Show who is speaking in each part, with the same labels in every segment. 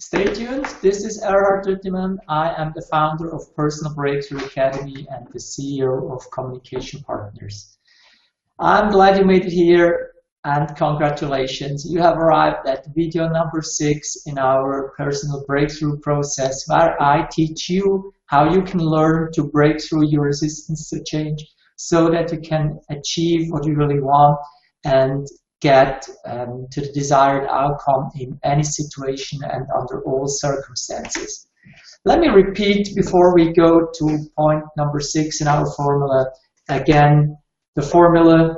Speaker 1: Stay tuned. This is Erhard Ruettimann. I am the founder of Personal Breakthrough Academy and the CEO of Communication Partners. I'm glad you made it here and congratulations. You have arrived at video number 6 in our personal breakthrough process, where I teach you how you can learn to break through your resistance to change so that you can achieve what you really want and get to the desired outcome in any situation and under all circumstances. Let me repeat before we go to point number 6 in our formula. Again, the formula,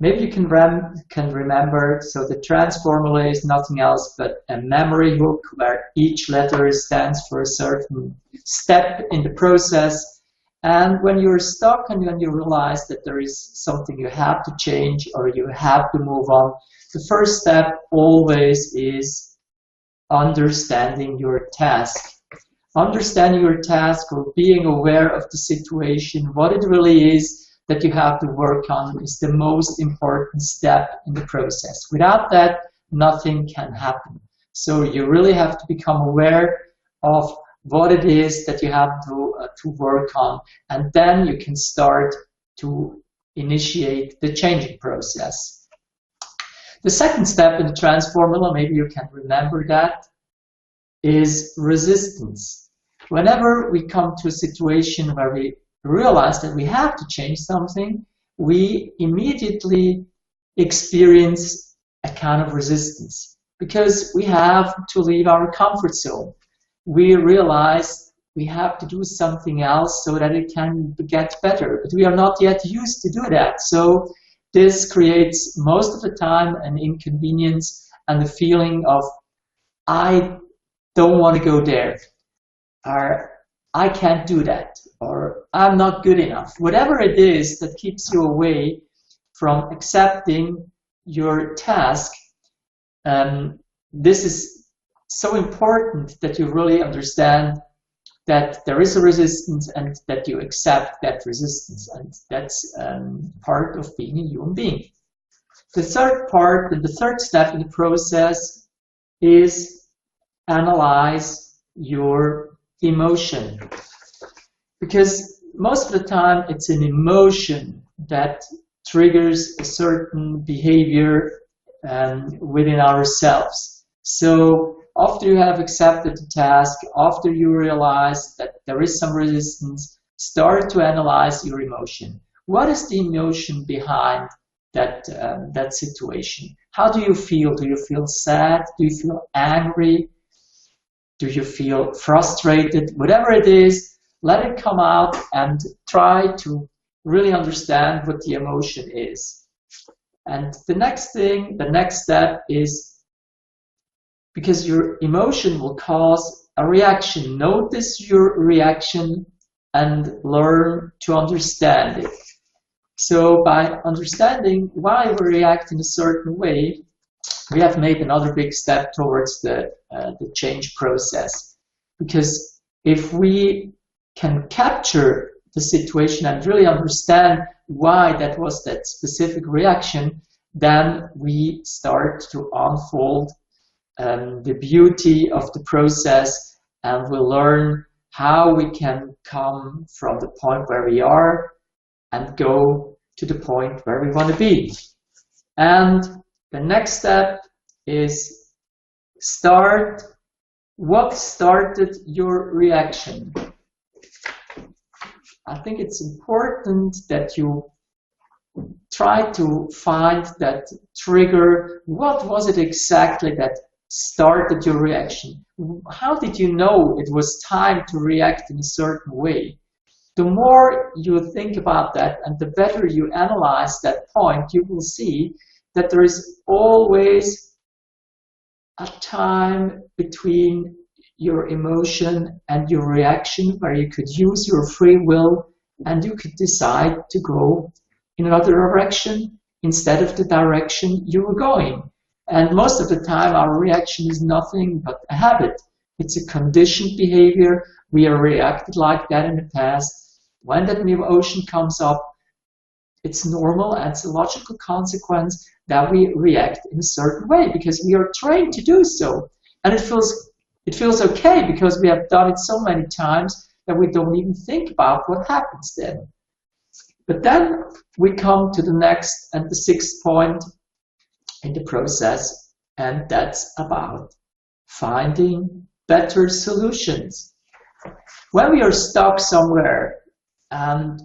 Speaker 1: maybe you can remember. So the TRANSFORMula is nothing else but a memory hook where each letter stands for a certain step in the process. And when you're stuck and when you realize that there is something you have to change or you have to move on, the first step always is understanding your task. Understanding your task or being aware of the situation, what it really is that you have to work on, is the most important step in the process. Without that, nothing can happen. So you really have to become aware of what it is that you have to work on, and then you can start to initiate the changing process. The second step in the TRANSFORMula, maybe you can remember that, is resistance. Whenever we come to a situation where we realize that we have to change something, we immediately experience a kind of resistance because we have to leave our comfort zone. We realize we have to do something else so that it can get better, but we are not yet used to do that. So this creates most of the time an inconvenience and the feeling of, I don't want to go there, or I can't do that, or I'm not good enough. Whatever it is that keeps you away from accepting your task, this is so important that you really understand that there is a resistance and that you accept that resistance, and that's part of being a human being. The third part and the third step in the process is analyze your emotion, because most of the time it's an emotion that triggers a certain behavior within ourselves. So after you have accepted the task, after you realize that there is some resistance, start to analyze your emotion. What is the emotion behind that situation? How do you feel? Do you feel sad? Do you feel angry? Do you feel frustrated? Whatever it is, let it come out and try to really understand what the emotion is. And the next step is, because your emotion will cause a reaction. Notice your reaction and learn to understand it. So by understanding why we react in a certain way, we have made another big step towards the change process. Because if we can capture the situation and really understand why that was that specific reaction, then we start to unfold the beauty of the process, and we'll learn how we can come from the point where we are and go to the point where we want to be. And the next step is what started your reaction. I think it's important that you try to find that trigger. What was it exactly that started your reaction? How did you know it was time to react in a certain way? The more you think about that and the better you analyze that point, you will see that there is always a time between your emotion and your reaction where you could use your free will and you could decide to go in another direction instead of the direction you were going. And most of the time our reaction is nothing but a habit. It's a conditioned behavior. We have reacted like that in the past. When that emotion comes up, it's normal and it's a logical consequence that we react in a certain way because we are trained to do so. And it feels It feels okay because we have done it so many times that we don't even think about what happens then. But then we come to the next and the sixth point in the process, and that's about finding better solutions. When we are stuck somewhere and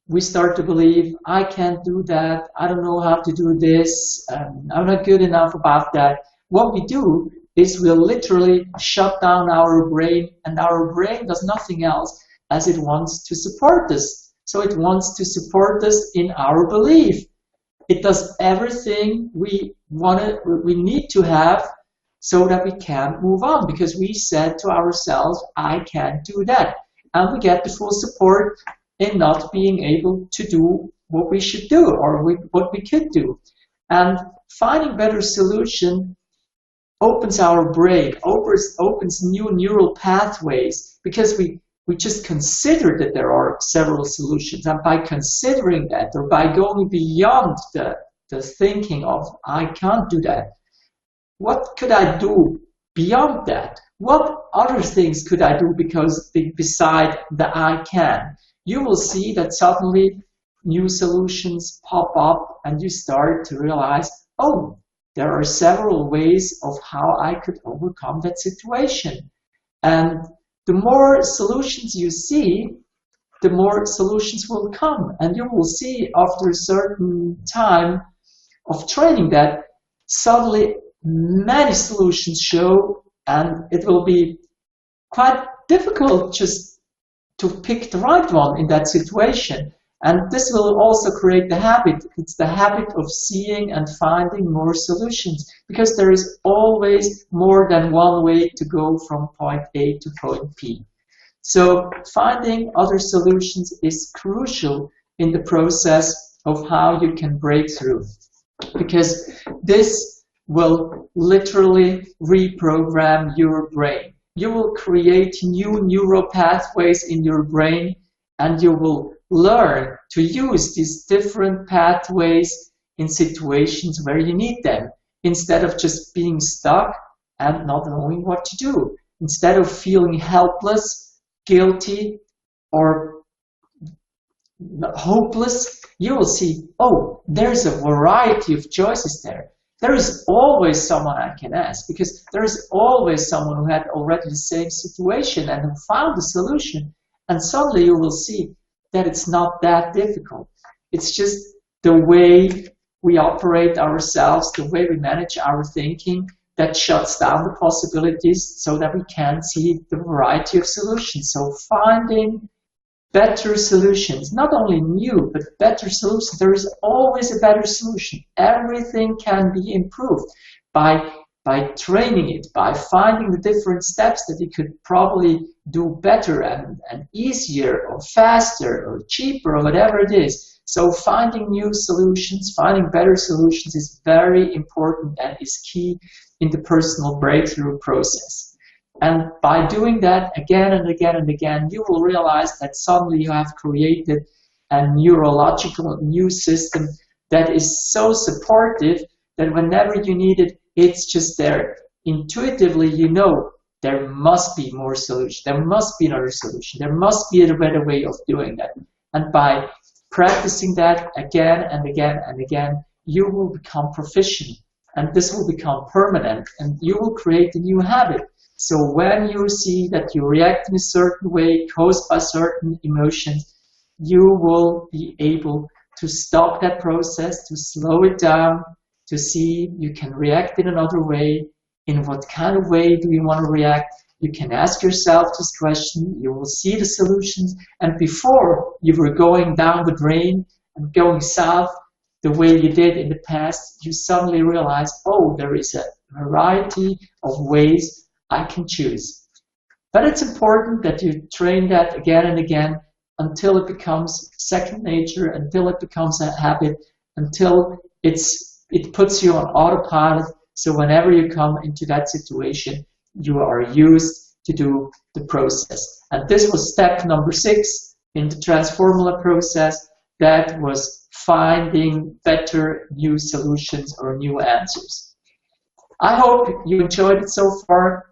Speaker 1: we start to believe, I can't do that, I don't know how to do this, I'm not good enough about that, what we do is we'll literally shut down our brain, and our brain does nothing else as it wants to support us. So it wants to support us in our belief. It does everything we need to have so that we can move on, because we said to ourselves, I can't do that. And we get the full support in not being able to do what we should do or what we could do. And finding better solution opens our brain, opens new neural pathways, because we just consider that there are several solutions. And by considering that, or by going beyond the thinking of, I can't do that, what could I do beyond that? What other things could I do beside the I can? You will see that suddenly new solutions pop up and you start to realize, oh, there are several ways of how I could overcome that situation. And the more solutions you see, the more solutions will come. And you will see after a certain time of training that suddenly many solutions show, and it will be quite difficult just to pick the right one in that situation. And this will also create the habit. It's the habit of seeing and finding more solutions, because there is always more than one way to go from point A to point B. So finding other solutions is crucial in the process of how you can break through, because this will literally reprogram your brain. You will create new neural pathways in your brain, and you will learn to use these different pathways in situations where you need them, instead of just being stuck and not knowing what to do. Instead of feeling helpless, guilty, or hopeless, you will see, oh, there's a variety of choices there. There is always someone I can ask, because there is always someone who had already the same situation and who found the solution. And suddenly you will see that it's not that difficult. It's just the way we operate ourselves, the way we manage our thinking, that shuts down the possibilities so that we can see the variety of solutions. So finding better solutions, not only new, but better solutions. There is always a better solution. Everything can be improved by training it, by finding the different steps that you could probably do better and easier or faster or cheaper or whatever it is. So finding new solutions, finding better solutions is very important and is key in the personal breakthrough process. And by doing that again and again and again, you will realize that suddenly you have created a neurological new system that is so supportive that whenever you need it, it's just there. Intuitively, you know there must be more solution. There must be another solution. There must be a better way of doing that. And by practicing that again and again and again, you will become proficient. And this will become permanent. And you will create a new habit. So when you see that you react in a certain way caused by certain emotions, you will be able to stop that process, to slow it down, to see you can react in another way. In what kind of way do you want to react? You can ask yourself this question, you will see the solutions, and before you were going down the drain and going south the way you did in the past, you suddenly realize, oh, there is a variety of ways I can choose. But it's important that you train that again and again until it becomes second nature, until it becomes a habit, until it puts you on autopilot. So whenever you come into that situation, you are used to do the process. And this was step number 6 in the TRANSFORMula process. That was finding better new solutions or new answers. I hope you enjoyed it so far.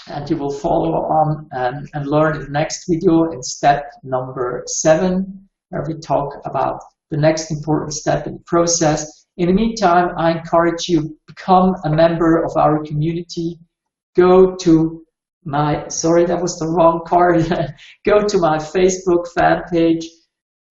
Speaker 1: and you will follow on and learn in the next video in step number 7, where we talk about the next important step in the process. In the meantime, I encourage you to become a member of our community. Go to my, sorry, that was the wrong card. Go to my Facebook fan page,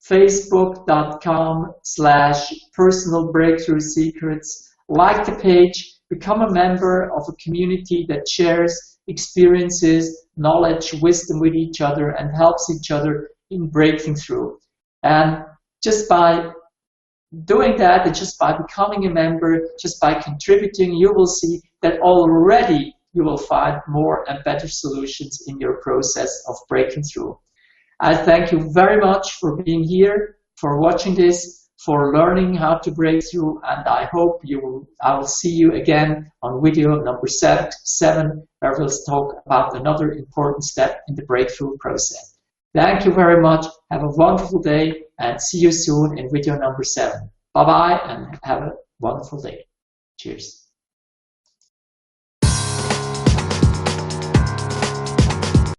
Speaker 1: facebook.com/personalbreakthroughsecrets. Like the page, become a member of a community that shares experiences, knowledge, wisdom with each other and helps each other in breaking through. And just by doing that, and just by becoming a member, just by contributing, you will see that already you will find more and better solutions in your process of breaking through. I thank you very much for being here, for watching this, for learning how to break through, and I hope I will see you again on video number 7, where we'll talk about another important step in the breakthrough process. Thank you very much. Have a wonderful day and see you soon in video number 7. Bye-bye and have a wonderful day. Cheers.